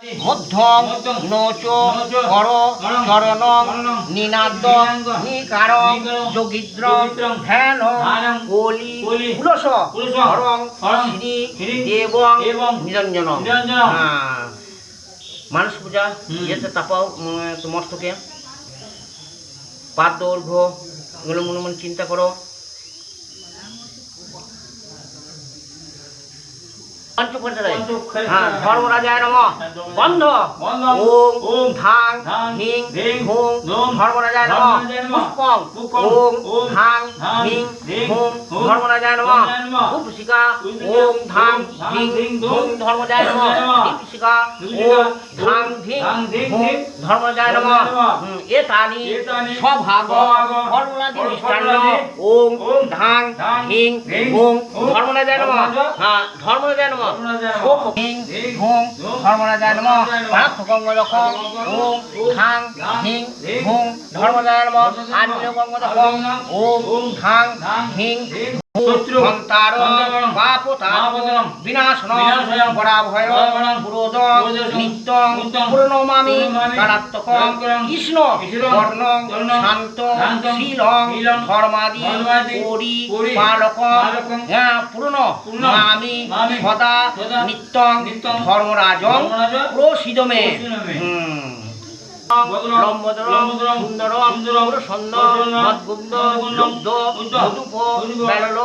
মধ্যম নচ কর চরণং নিনাদং নিকারং যোগিদ্রং ধ্যান কলি কুলস হরং শ্রী দেবং নিরঞ্জনং। মানস পূজা ইয়েতে তাপাও মস্তকে পাদ দৈর্ঘ্য এগুলো মনে মনে চিন্তা করো। ধর্মরাজায় নম। বন্ধ। ওম ধাং হিং হুং ধর্মরাজায় নম। পুষ্পং ওম ধাং হিং হুং ধর্মরাজায় নম। পুষ্পিকা ওম ধাং হিং হুং ধর্মরাজায় নম। দীপশিকা ওম ধাং হিং হুং ধর্মরাজায় নম। এতানি স্বভাগ ফলমূলাদি মিষ্টান্ন ওম ধাং হিং হুং ধর্মরাজায় নম। ধর্মরাজায় নম। ধর্মরাজায় নম। গঙ্গদক ওম ধাং হিং হুং ধর্মরাজায় নম। আঞ্জলি গঙ্গদক ওম ধাং হিং বিনাশনং পরাভয় পুরোদং নিত্যং পূর্ণমামি কারাত্মকং কৃষ্ণ বর্ণং শান্তং শীলং ধর্মাদি পরিপালকং পূর্ণমামি সদা নিত্যং ধর্মরাজং প্রসীদমে। লম্বোদরম সুন্দরম পুরুষন্দ মদ্গুপ্ত লব্ধ মধুপ বেলল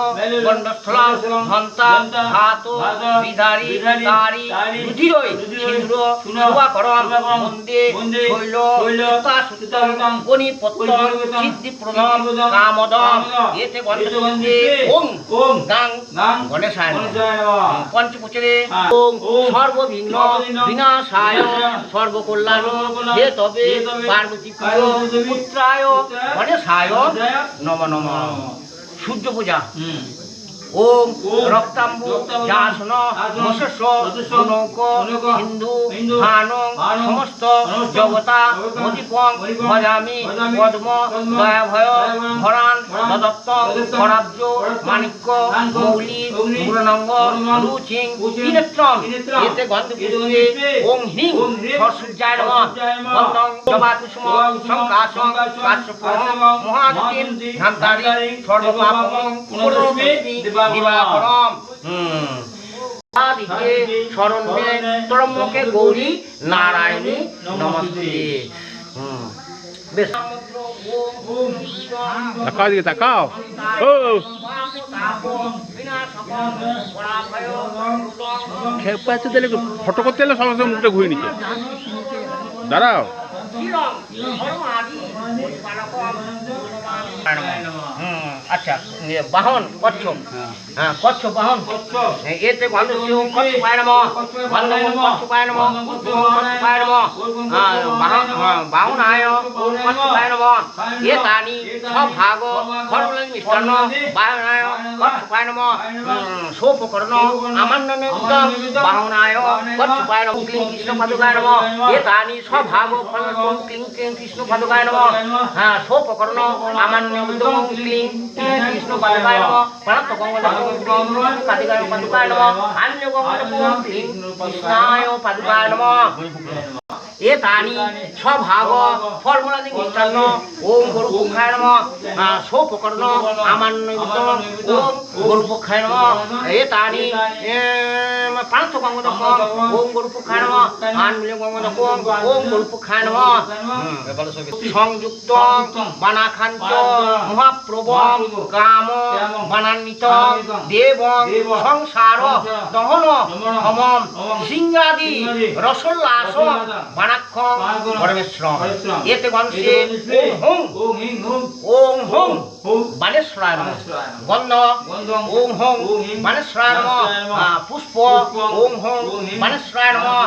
গণ্ডস্থলং ঘন্তা ধাত বিধারি তারি রুধিরৈ সিন্ধুর শুভাকরম বন্দে শৈল সুতাসুতং গণিপত্যং সিদ্ধিপ্রদম কামদম। এতে গণেশে ওং গাং গণেশায় নমঃ। পঞ্চপুচরে ওং সর্ববিঘ্ন বিনাশায় সর্বকল্যাণ হে তবে পার্বতী পুত্রায় গণেশায় নমঃ নমঃ। সূর্য পূজা ওম রক্তাম্বু যাসন মৎস্য নৌক সিন্ধু ভানং সমস্ত জগতা অধিপং ভজামি পদ্ম দয়াভয় ভরান দদত্তং করাব্জ মাণিক্য মৌলি পূর্ণাঙ্গ রুচিং ত্রিনেত্রম। এতে গন্ধপুষ্পে ওং হ্রিং সূর্যায় নমঃ। গন্ধং জবাকুসুম সংকাশং কাশ্যপং মহাদতিম ধান্তারি সর্বপাপং পুরোস্মি দিবাকরম। শরণ্যে ত্রম্বকে গৌরী নারায়ণী নমস্তে। বেশ তাকাও দিকে তাকাও। ফটো করতে এলে সঙ্গে সঙ্গে মুখটা ঘুরে নিচ্ছে। দাঁড়াও। আচ্ছা বাহন কচ্ছপ। হ্যাঁ কচ্ছপ বাহন। এতে কচ্ছপায় নমঃ। কচ্ছপায় নমঃ। কচ্ছপায় নমঃ। বাহনায় কচ্ছপায় নমঃ। এতানি স্বভাগ ফলমূলাদি মিষ্টান্ন বাহনায় কচ্ছপায় নমঃ। সোপকর্ণ আমান্যনিত্যং বাহনায় কচ্ছপায় নমঃ। ক্লিং কৃষ্ণ পাদুকায় নমঃ। এতানি স্বভাগ ফলমূলাদি ক্লিং ক্লিং কৃষ্ণ পাদুকায় নমঃ। হ্যাঁ সোপকর্ণ আমান্যনিত্যং ক্লিং কৃষ্ণ পাদুকায় নমঃ। প্রাণাত্মক কাদিকায় পাদুকায় নমঃ। আঞ্জলি গঙ্গদক ক্লিং কৃষ্ণায় পাদুকায় নমঃ। এতানি স্বভাগ ফলমূলাদি মিষ্টান্ন ওম গরুপক্ষায় নমঃ। সোপকর্ণ আমান্যনিত্যং ওম গরুপক্ষায় নমঃ। এতানি প্রাণাত্মক গঙ্গদক ওম গরুপক্ষায় নমঃ। আঞ্জলি গঙ্গদক ওম গরুপক্ষায় নমঃ। সংযুক্ত বানাখাঞ্চ মহাপ্রভম কাম বানান্বিতং দেবং সংসার দহন সমম সিংহাদি রসোল্লাস বানাক্ষং পরমেশ্বরম। এতে গন্ধে ওং হোং বানেশ্বরায় নমঃ। গন্ধ ওং হোং বানেশ্বরায় নমঃ। পুষ্প ওং হোং বানেশ্বরায় নমঃ।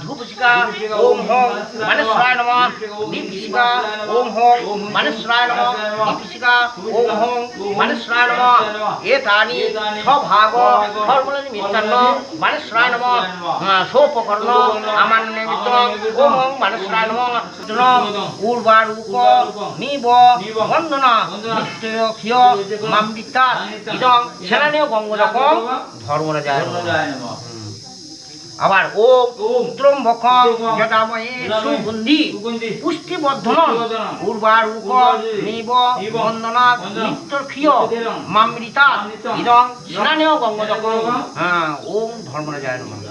ধূপশিখা ওং হোং বানেশ্বরায় নমঃ। দীপশিখা ওং হোং বানেশ্বরায় নমঃ। দীপশিখা ওং হোং বানেশ্বরায় নমঃ। এতানি স্বভাগ ফলমূলাদি মিষ্টান্ন বানেশ্বরায় নমঃ। সোপকর্ণ আমান্যনিত্যং ওং বানেশ্বরায় নমঃ। উর্বারুক নিব বন্দনা নিত্যক্ষীয় মামৃতা ইদং সেনানীয় গঙ্গদকং ধর্মরাজায় নমঃ। আবার ওম ত্রম্বকং যদামহে সুগন্ধি পুষ্টিবর্ধনং উর্বারুক নিব বন্দনাৎ নিত্যর্ক্ষীয় মামৃতাৎ ইদং স্নানেয় গঙ্গোদকং। হ্যাঁ, ওম ধর্মরাজায় নমঃ।